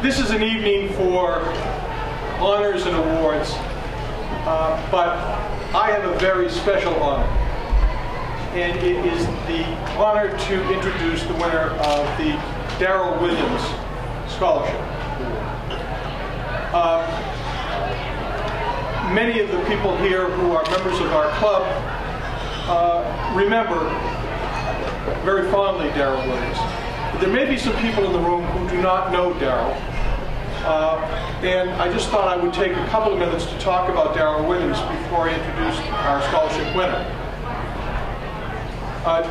This is an evening for honors and awards, but I have a very special honor, and it is the honor to introduce the winner of the Darrell Williams Scholarship. Many of the people here who are members of our club remember very fondly Darrell Williams. But there may be some people in the room who do not know Darrell. And I just thought I would take a couple of minutes to talk about Darrell Williams before I introduce our scholarship winner.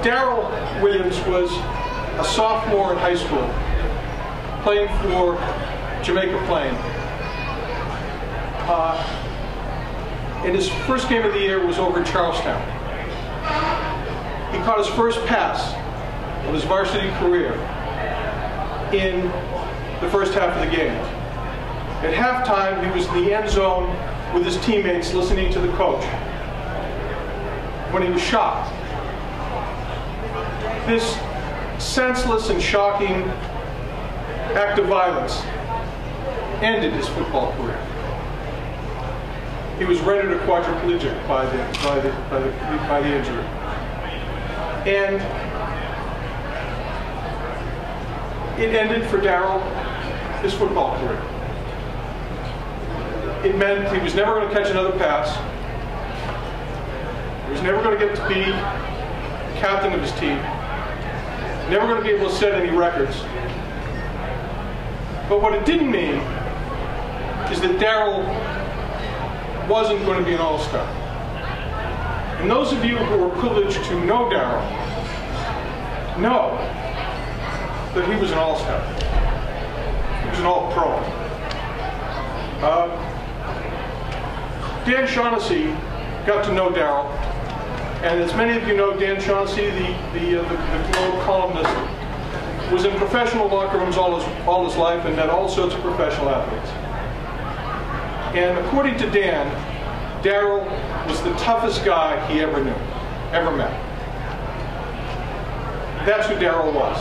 Darrell Williams was a sophomore in high school, playing for Jamaica Plain. And his first game of the year was over in Charlestown. He caught his first pass of his varsity career in the first half of the game. At halftime, he was in the end zone with his teammates listening to the coach when he was shot. This senseless and shocking act of violence ended his football career. He was rendered a quadriplegic by the injury. And it ended for Darrell his football career. It meant he was never going to catch another pass. He was never going to get to be captain of his team. Never going to be able to set any records. But what it didn't mean is that Darrell wasn't going to be an all-star. And those of you who were privileged to know Darrell know that he was an all-star. He was an all-pro. Dan Shaughnessy got to know Darrell, and as many of you know, Dan Shaughnessy, the Globe columnist, was in professional locker rooms all his life and met all sorts of professional athletes. And according to Dan, Darrell was the toughest guy he ever knew, ever met. That's who Darrell was.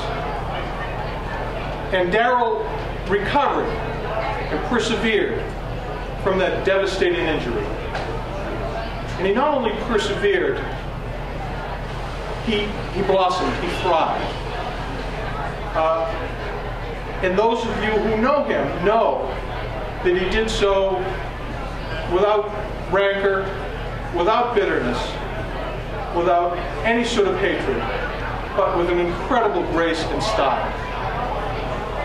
And Darrell recovered and persevered from that devastating injury. And he not only persevered, he blossomed, he thrived. And those of you who know him know that he did so without rancor, without bitterness, without any sort of hatred, but with an incredible grace and style.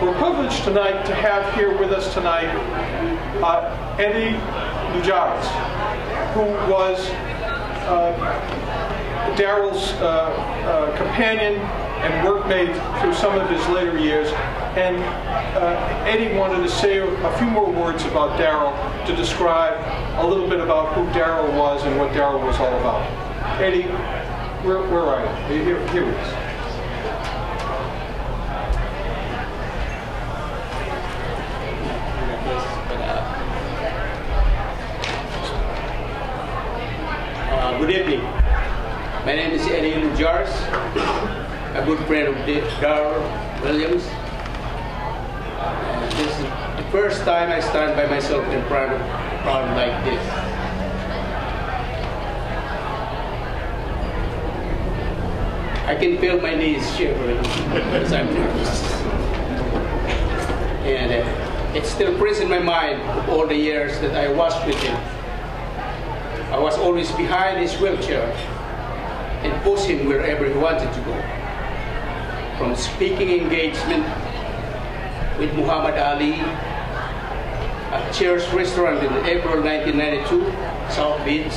We're privileged tonight to have here with us tonight Eddie Lujaris, who was Darrell's companion and workmate through some of his later years. And Eddie wanted to say a few more words about Darrell to describe a little bit about who Darrell was and what Darrell was all about. Eddie, where are you? Here he is. Good evening. My name is Eddie Lujaris, a good friend of Darrell Williams. This is the first time I stand by myself in front of a crowd like this. I can feel my knees shivering because I'm nervous. And it still fresh in my mind of all the years that I was with him. I was always behind his wheelchair and push him wherever he wanted to go. From speaking engagement with Muhammad Ali at Cheers Restaurant in April 1992, South Beach.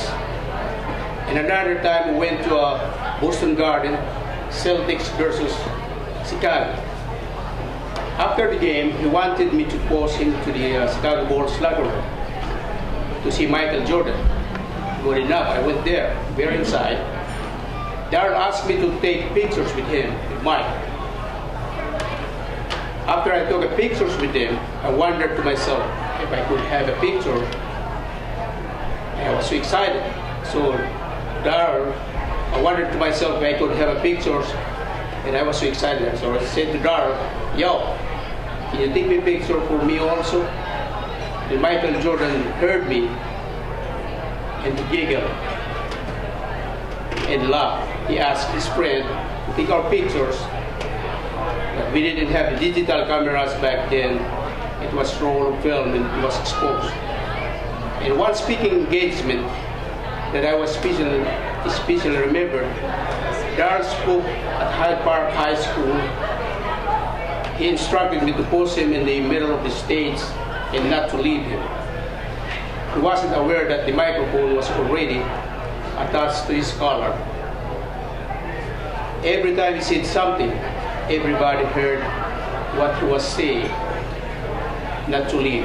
And another time we went to a Boston Garden, Celtics versus Chicago. After the game, he wanted me to pose him to the Chicago Bulls locker room to see Michael Jordan. Good enough, I went there, we're inside. Darrell asked me to take pictures with him, with Mike. After I took pictures with him, I wondered to myself if I could have a picture. I was so excited. So Darrell, I wondered to myself if I could have a picture, and I was so excited. So I said to Darrell, yo, can you take a picture for me also? And Michael Jordan heard me and he giggled and laughed. He asked his friend to take our pictures. But we didn't have digital cameras back then. It was roll film and it was exposed. And one speaking engagement that I was especially remembered, Darryl spoke at Hyde Park High School. He instructed me to pose him in the middle of the stage and not to leave him. He wasn't aware that the microphone was already attached to his collar. Every time he said something, everybody heard what he was saying, not to leave.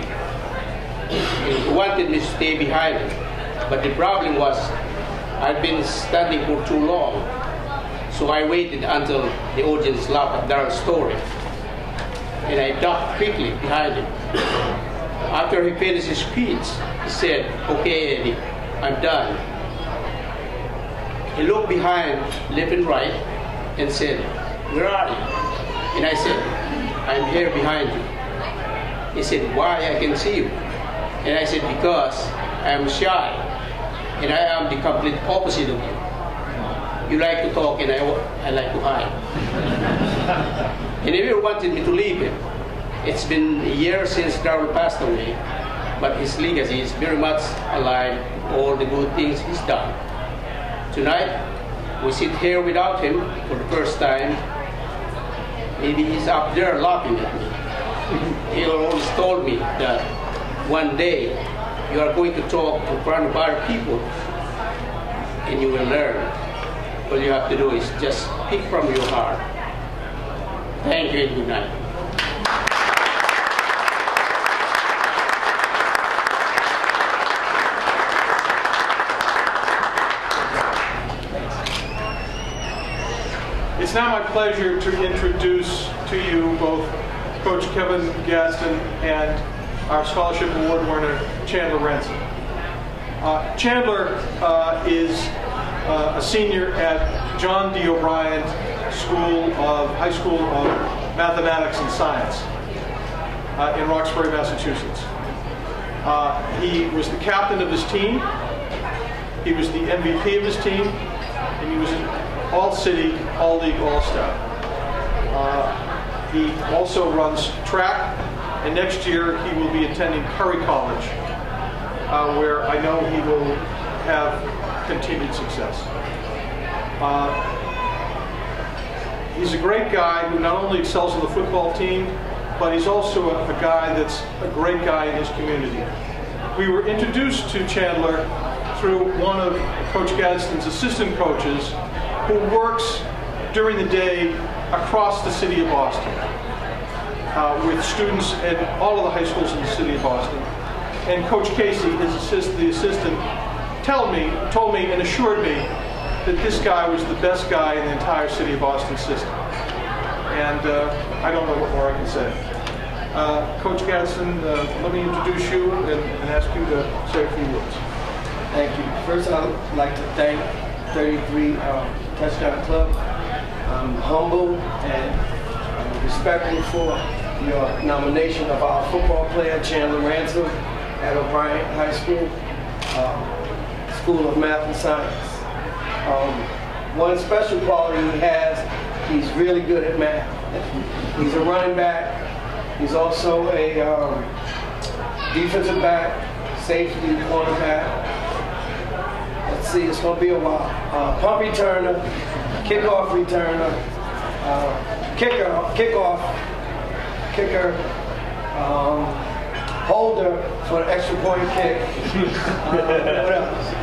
And he wanted me to stay behind him. But the problem was, I'd been standing for too long. So I waited until the audience laughed at Darryl's story. And I ducked quickly behind him. After he finished his speech, he said, "Okay, Eddie, I'm done." He looked behind, left and right, and said, "Where are you?" And I said, "I'm here behind you." He said, "Why? I can see you." And I said, "Because I'm shy, and I am the complete opposite of you. You like to talk, and I like to hide." He never wanted me to leave him. It's been a year since Darryl passed away, but his legacy is very much alive with all the good things he's done. Tonight, we sit here without him for the first time. Maybe he's up there laughing at me. He always told me that one day you are going to talk in front of other people and you will learn. All you have to do is just speak from your heart. Thank you and good night. It's now my pleasure to introduce to you both Coach Kevin Gadsden and our Scholarship Award winner, Chandler Ransom. Chandler is a senior at John D. O'Brien High School of Mathematics and Science in Roxbury, Massachusetts. He was the captain of his team, he was the MVP of his team, and he was an All-City, All-League, All-Star. He also runs track, and next year he will be attending Curry College, where I know he will have continued success. He's a great guy who not only excels on the football team, but he's also a guy that's a great guy in his community. We were introduced to Chandler through one of Coach Gadsden's assistant coaches who works during the day across the city of Boston with students at all of the high schools in the city of Boston. And Coach Casey, the assistant, told me and assured me that this guy was the best guy in the entire city of Boston system. And I don't know what more I can say. Coach Gadsden, let me introduce you and ask you to say a few words. Thank you. First, I would like to thank 33 Touchdown Club. I'm humble and respectful for your nomination of our football player, Chandler Ransom, at O'Brien High School, School of Math and Science. One special quality he has, he's really good at math. He's a running back. He's also a defensive back, safety, cornerback. Let's see, it's going to be a while. Punt returner, kickoff returner, kicker, holder for an extra point kick. What else?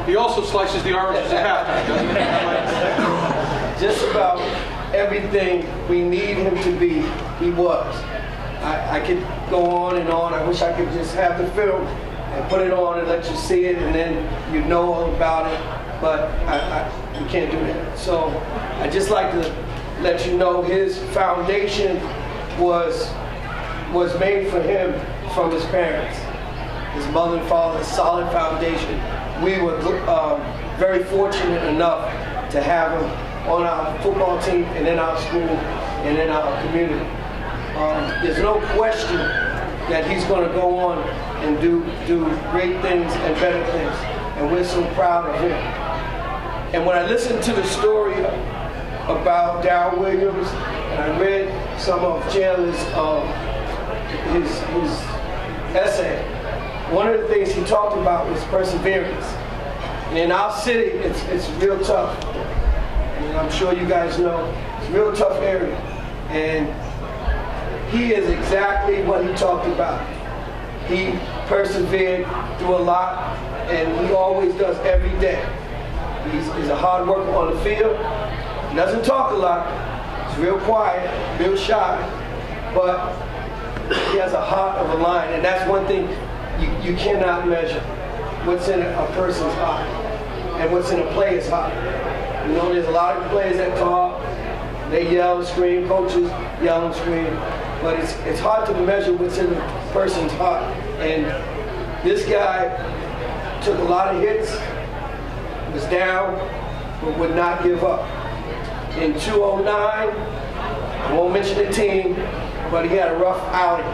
He also slices the oranges at halftime, doesn't he? Just about everything we need him to be, he was. I could go on and on. I wish I could just have the film and put it on and let you see it, and then you know all about it. But we can't do that. So I just like to let you know his foundation was made for him from his parents. His mother and father, solid foundation. We were very fortunate enough to have him on our football team and in our school and in our community. there's no question that he's going to go on and do great things and better things. And we're so proud of him. And when I listened to the story about Darryl Williams, and I read some of Chandler's his essay, one of the things he talked about was perseverance. And in our city, it's real tough. And I'm sure you guys know, it's a real tough area. And he is exactly what he talked about. He persevered through a lot, and he always does every day. He's a hard worker on the field. He doesn't talk a lot. He's real quiet, real shy, but he has a heart of a lion, and that's one thing you cannot measure. What's in a person's heart and what's in a player's heart. You know, there's a lot of players that talk, they yell and scream, coaches yell and scream, but it's hard to measure what's in a person's heart. And this guy took a lot of hits, was down, but would not give up. In 2009, I won't mention the team, but he had a rough outing.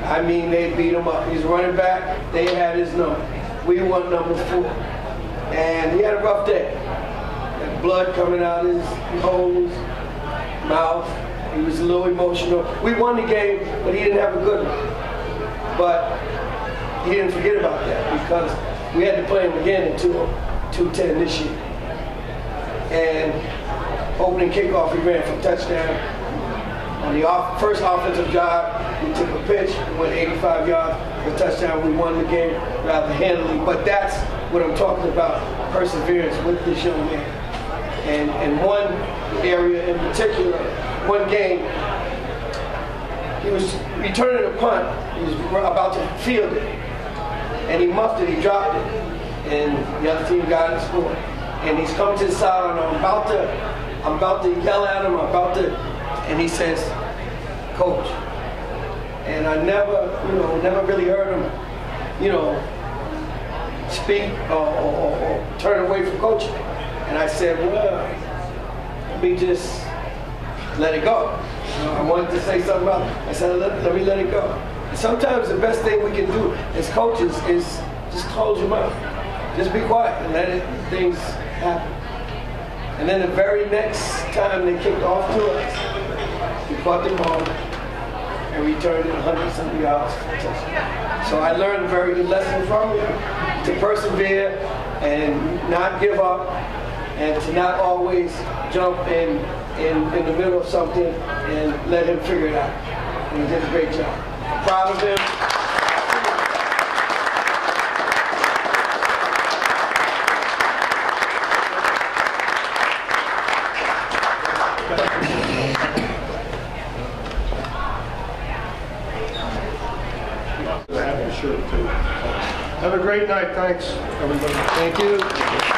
I mean, they beat him up. He's running back, they had his number. We won number 4. And he had a rough day. Had blood coming out of his nose, mouth. He was a little emotional. We won the game, but he didn't have a good one. But he didn't forget about that because we had to play him again in 210 this year. And opening kickoff, he ran for a touchdown. On the first offensive drive, we took a pitch, went 85 yards for a touchdown. We won the game rather handily. But that's what I'm talking about, perseverance with this young man. And one area in particular, one game, he was returning a punt. He was about to field it. And he muffed it, he dropped it. And the other team got it and scored. And he's coming to the sideline. I'm about to yell at him, and he says, "Coach." And I never really heard him, speak or turn away from coaching. And I said, well, let me just let it go. I wanted to say something about it. I said, let me let it go. And sometimes the best thing we can do as coaches is just close your mouth. Just be quiet and let things happen. And then the very next time they kicked off to us, we caught the ball and returned it 100-something yards for a touchdown. So I learned a very good lesson from him, to persevere and not give up, and to not always jump in the middle of something and let him figure it out. And he did a great job. I'm proud of him. Have a great night. Thanks, everybody. Thank you.